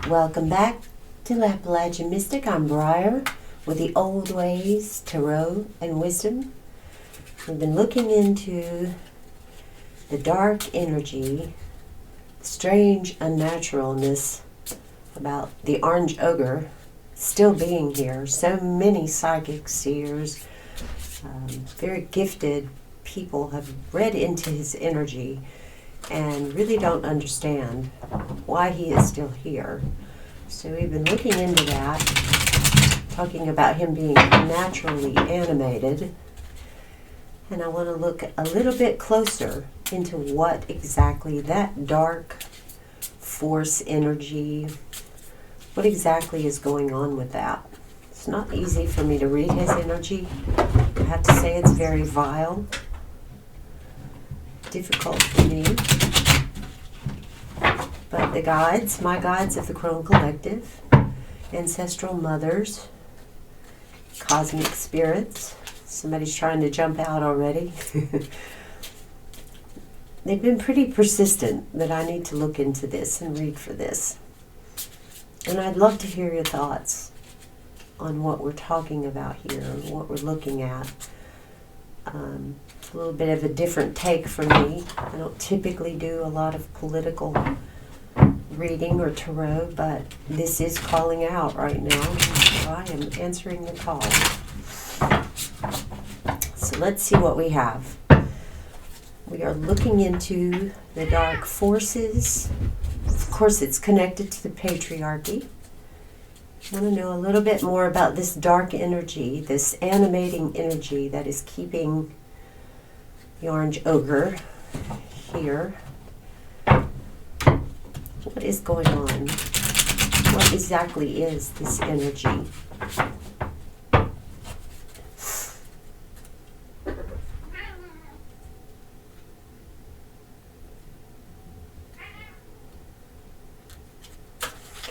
Welcome back to the Appalachian Mystic. I'm Briar with the Old Ways, Tarot, and Wisdom. We've been looking into the dark energy, the strange unnaturalness about the orange ogre still being here. So many psychic seers, very gifted people have read into his energy and really don't understand why he is still here. So we've been looking into that, talking about him being naturally animated. And I want to look a little bit closer into what exactly that dark force energy, what exactly is going on with that. It's not easy for me to read his energy. I have to say it's very vile, difficult for me. But the guides, my guides of the Crone Collective, ancestral mothers, cosmic spirits, somebody's trying to jump out already. They've been pretty persistent that I need to look into this and read for this. And I'd love to hear your thoughts on what we're talking about here, what we're looking at. A little bit of a different take from me. I don't typically do a lot of political reading or tarot, but this is calling out right now. So I am answering the call. So let's see what we have. We are looking into the dark forces. Of course, it's connected to the patriarchy. I want to know a little bit more about this dark energy, this animating energy that is keeping the orange ogre here. What is going on? What exactly is this energy?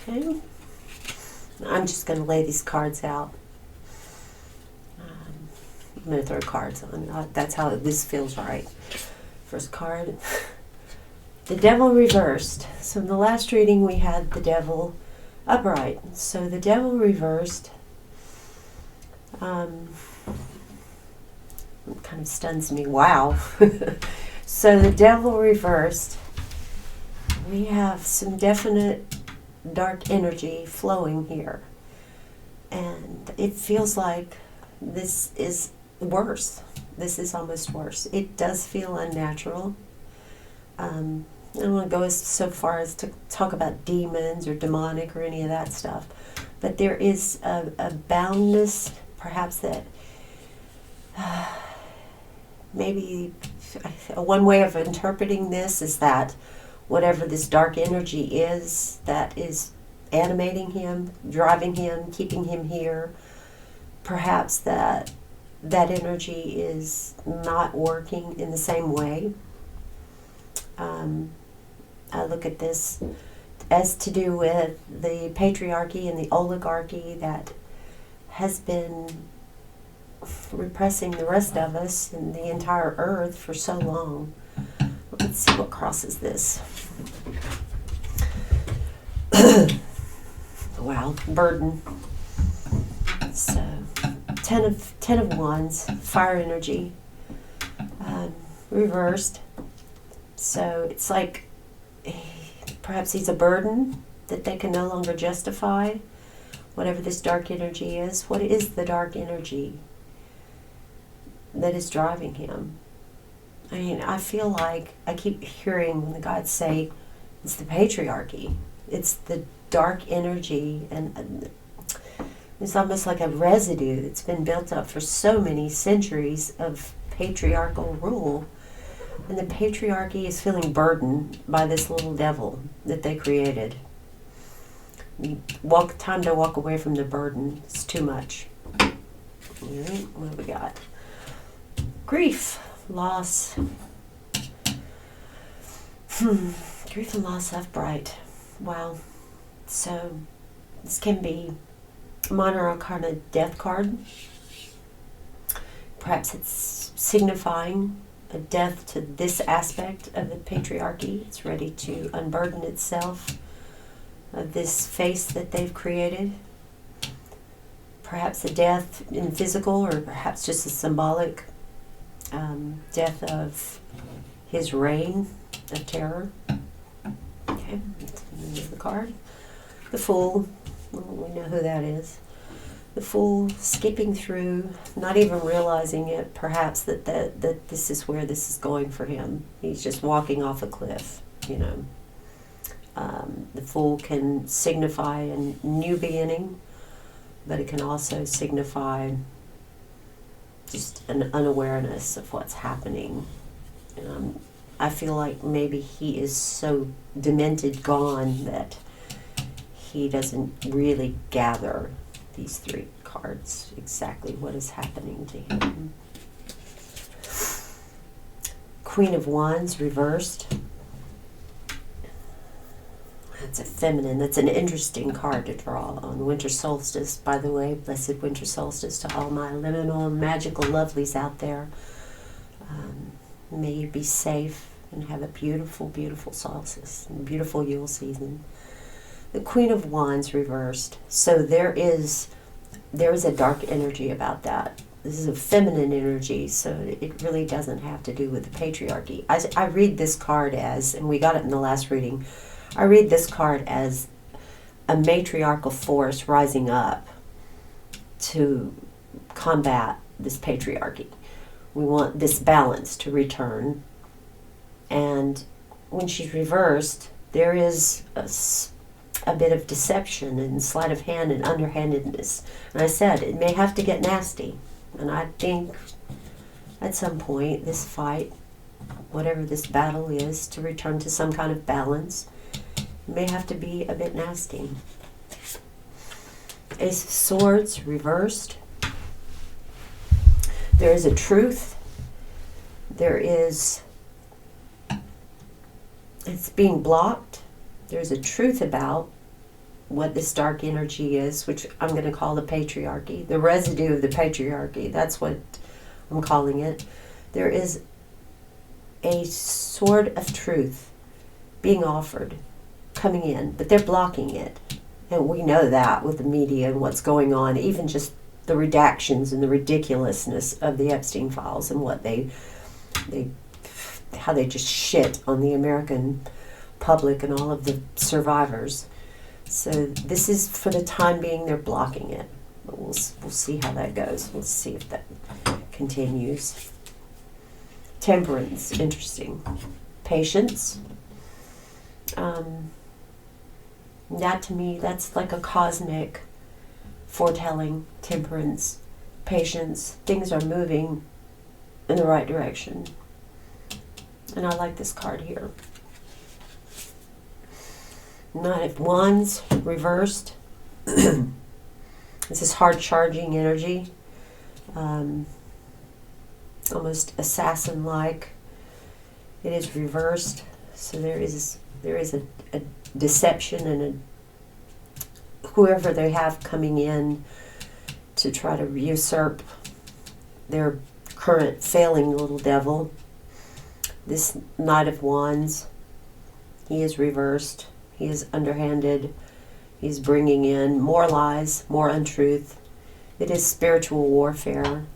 Okay. I'm just going to lay these cards out. I'm going to throw cards on. That's how this feels right. First card. The Devil reversed. So in the last reading we had the Devil upright. So the Devil reversed kind of stuns me. Wow. So the Devil reversed. We have some definite dark energy flowing here. And it feels like this is worse. This is almost worse. It does feel unnatural. I don't want to go so far as to talk about demons or demonic or any of that stuff. But there is a boundness, perhaps, that maybe one way of interpreting this is that whatever this dark energy is that is animating him, driving him, keeping him here, perhaps that energy is not working in the same way. I look at this as to do with the patriarchy and the oligarchy that has been repressing the rest of us and the entire earth for so long. Let's see what crosses this. Wow, burden. So, ten of Wands, fire energy, reversed. So it's like perhaps he's a burden that they can no longer justify. Whatever this dark energy is, what is the dark energy that is driving him? I mean, I feel like I keep hearing when the guides say it's the patriarchy. It's the dark energy, and it's almost like a residue that's been built up for so many centuries of patriarchal rule. And the patriarchy is feeling burdened by this little devil that they created. Time to walk away from the burden. It's too much. Alright, what have we got? Grief, loss. Grief and loss left bright. Wow. So this can be a minor arcana death card. Perhaps it's signifying a death to this aspect of the patriarchy. It's ready to unburden itself of this face that they've created. Perhaps a death in physical, or perhaps just a symbolic death of his reign of terror. Okay, here's the card. The Fool, well, we know who that is. The Fool skipping through, not even realizing it, perhaps that this is where this is going for him. He's just walking off a cliff, you know. The Fool can signify a new beginning, but it can also signify just an unawareness of what's happening. I feel like maybe he is so demented gone that he doesn't really gather these three cards exactly what is happening to him. Queen of Wands reversed. That's a feminine. That's an interesting card to draw on winter solstice, by the way. Blessed winter solstice to all my liminal magical lovelies out there. May you be safe and have a beautiful, beautiful solstice and beautiful Yule season. The Queen of Wands reversed. So there is a dark energy about that. This is a feminine energy, so it really doesn't have to do with the patriarchy. I read this card as, and we got it in the last reading, I read this card as a matriarchal force rising up to combat this patriarchy. We want this balance to return. And when she's reversed, there is a bit of deception and sleight of hand and underhandedness. And I said, it may have to get nasty. And I think at some point this fight, whatever this battle is, to return to some kind of balance, may have to be a bit nasty. Ace of Swords reversed. There is a truth. There is, it's being blocked. There's a truth about what this dark energy is, which I'm going to call the patriarchy, the residue of the patriarchy. That's what I'm calling it. There is a sword of truth being offered, coming in, but they're blocking it. And we know that with the media and what's going on, even just the redactions and the ridiculousness of the Epstein files and what how they just shit on the American public and all of the survivors. So this is, for the time being, they're blocking it. But we'll see how that goes. We'll see if that continues. Temperance, interesting. Patience. That to me, that's like a cosmic foretelling. Temperance, patience. Things are moving in the right direction. And I like this card here. Knight of Wands reversed. This is hard charging energy, almost assassin-like. It is reversed, so there is a deception and whoever they have coming in to try to usurp their current failing little devil. This Knight of Wands, he is reversed. He is underhanded. He's bringing in more lies, more untruth. It is spiritual warfare.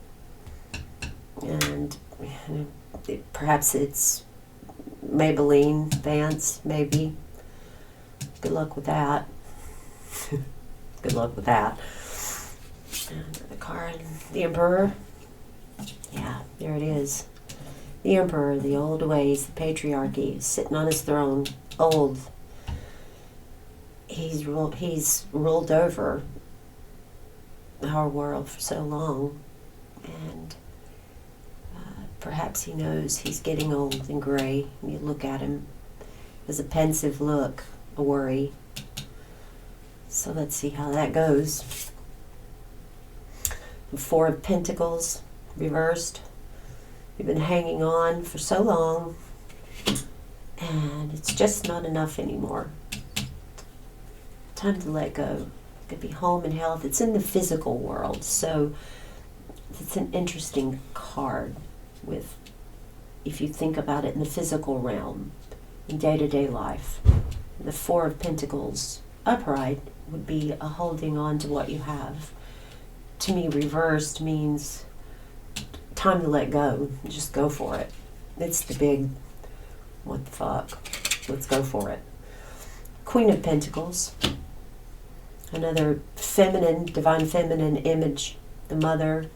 And perhaps it's Maybelline Vance, maybe. Good luck with that. Good luck with that. And the card, the Emperor. Yeah, there it is. The Emperor, the old ways, the patriarchy, sitting on his throne, old. He's ruled over our world for so long, and perhaps he knows he's getting old and gray. You look at him, there's a pensive look, a worry. So let's see how that goes. The Four of Pentacles reversed. You've been hanging on for so long, and it's just not enough anymore. Time to let go. It could be home and health. It's in the physical world, so it's an interesting card with, if you think about it in the physical realm, in day-to-day life. The Four of Pentacles upright would be a holding on to what you have. To me, reversed means time to let go. Just go for it. It's the big, what the fuck? Let's go for it. Queen of Pentacles. Another feminine, divine feminine image. The mother,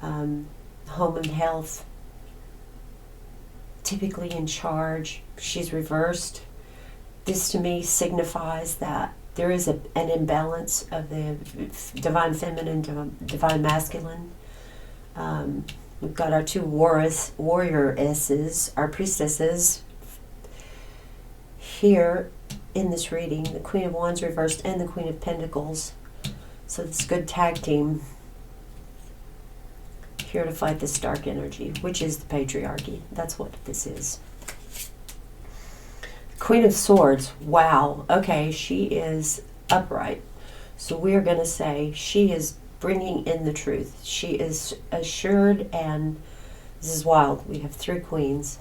home and health. Typically in charge. She's reversed. This to me signifies that there is an imbalance of the divine feminine, divine masculine. We've got our two warrioresses, our priestesses. Here in this reading, the Queen of Wands reversed and the Queen of Pentacles. So it's a good tag team here to fight this dark energy, which is the patriarchy. That's what this is. Queen of Swords. Wow. Okay, she is upright. So we're going to say she is bringing in the truth. She is assured, and this is wild. We have 3 queens.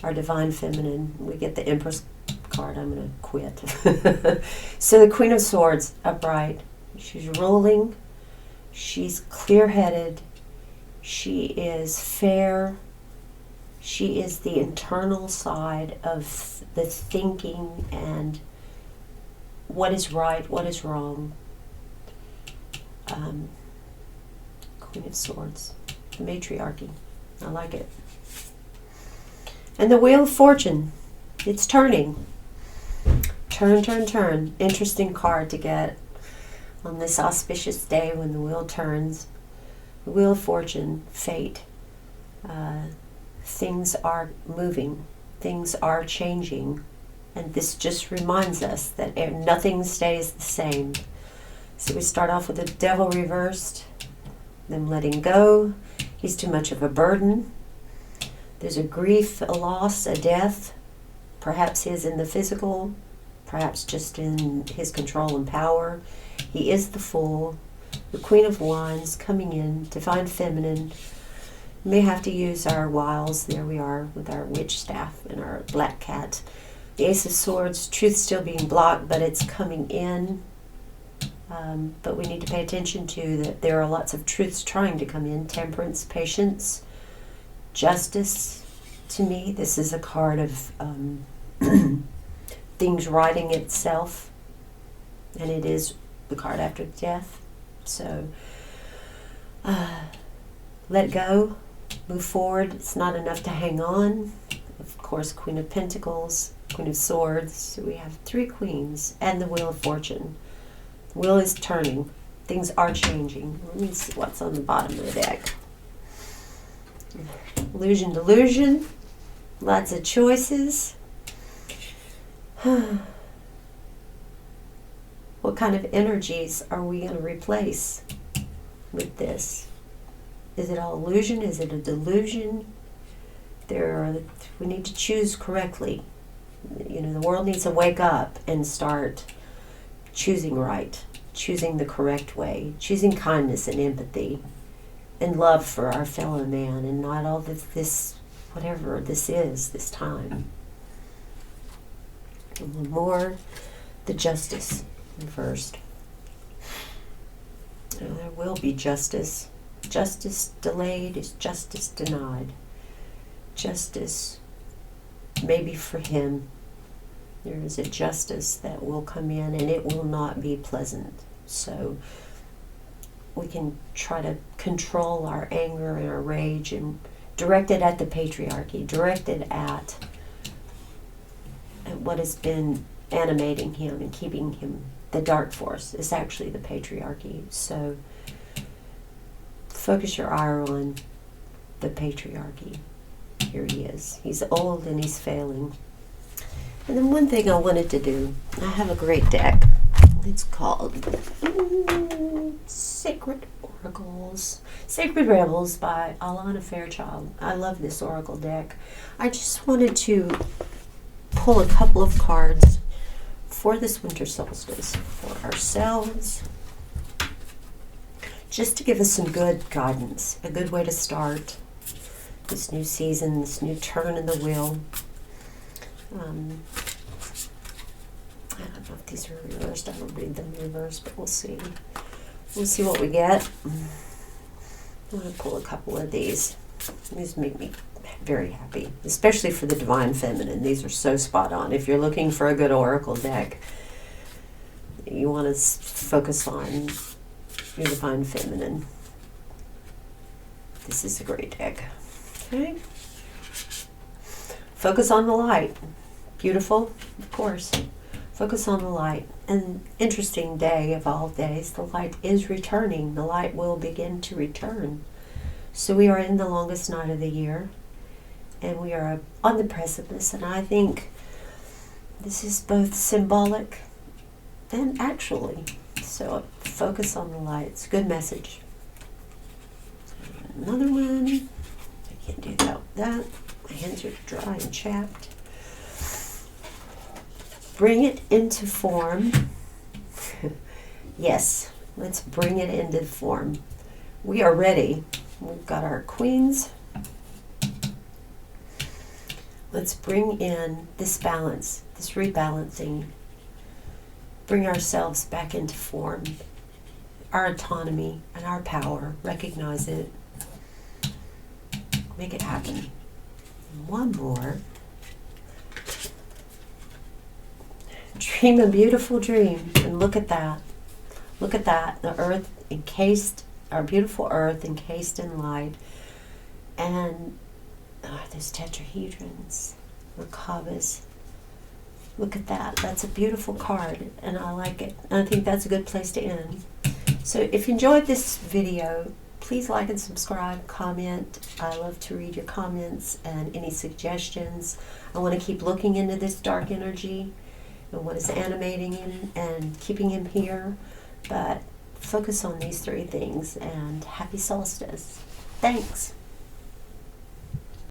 Our divine feminine. We get the Empress card. I'm going to quit. So the Queen of Swords, upright. She's ruling. She's clear-headed. She is fair. She is the internal side of the thinking and what is right, what is wrong. Queen of Swords, the matriarchy. I like it. And the Wheel of Fortune. It's turning. Turn, turn, turn. Interesting card to get on this auspicious day when the wheel turns. The Wheel of Fortune, fate. Things are moving. Things are changing. And this just reminds us that nothing stays the same. So we start off with the Devil reversed, them letting go. He's too much of a burden. There's a grief, a loss, a death. Perhaps his in the physical, perhaps just in his control and power. He is the Fool. The Queen of Wands coming in, divine feminine. May have to use our wiles. There we are with our witch staff and our black cat. The Ace of Swords, truth still being blocked, but it's coming in. But we need to pay attention to that there are lots of truths trying to come in. Temperance, patience, justice. To me, this is a card of things righting itself. And it is the card after death. So, let go, move forward. It's not enough to hang on. Of course, Queen of Pentacles, Queen of Swords. So we have 3 queens and the Wheel of Fortune. The wheel is turning. Things are changing. Let me see what's on the bottom of the deck. Illusion, delusion. Lots of choices. What kind of energies are we going to replace with this? Is it all illusion? Is it a delusion? We need to choose correctly. You know, the world needs to wake up and start choosing right, choosing the correct way, choosing kindness and empathy and love for our fellow man, and not all this whatever this is, this time. And more, the Justice first. There will be justice. Justice delayed is justice denied. Justice, maybe for him, there is a justice that will come in, and it will not be pleasant. So we can try to control our anger and our rage and direct it at the patriarchy, direct it at what has been animating him and keeping him. The dark force is actually the patriarchy. So focus your ire on the patriarchy. Here he is. He's old and he's failing. And then one thing I wanted to do, I have a great deck. It's called Sacred Oracles. Sacred Rebels by Alana Fairchild. I love this oracle deck. I just wanted to pull a couple of cards for this winter solstice for ourselves, just to give us some good guidance, a good way to start this new season, this new turn in the wheel. I don't know if these are reversed. I don't read them reversed, but we'll see. We'll see what we get. I'm going to pull a couple of these. These make me very happy, especially for the Divine Feminine. These are so spot on. If you're looking for a good oracle deck, you want to focus on your Divine Feminine. This is a great deck. Okay. Focus on the light. Beautiful, of course. Focus on the light. An interesting day of all days. The light is returning. The light will begin to return. So we are in the longest night of the year, and we are on the precipice, and I think this is both symbolic and actually. So focus on the light. It's a good message. Another one. I can't do without that. My hands are dry and chapped. Bring it into form. Yes, let's bring it into form. We are ready. We've got our queens. Let's bring in this balance, this rebalancing. Bring ourselves back into form. Our autonomy and our power. Recognize it. Make it happen. One more. Dream a beautiful dream. And look at that. Look at that. The earth encased, our beautiful earth encased in light. And there's tetrahedrons, Merkabahs. Look at that. That's a beautiful card, and I like it. And I think that's a good place to end. So if you enjoyed this video, please like and subscribe, comment. I love to read your comments and any suggestions. I want to keep looking into this dark energy and what is animating him and keeping him here. But focus on these three things, and happy solstice. Thanks.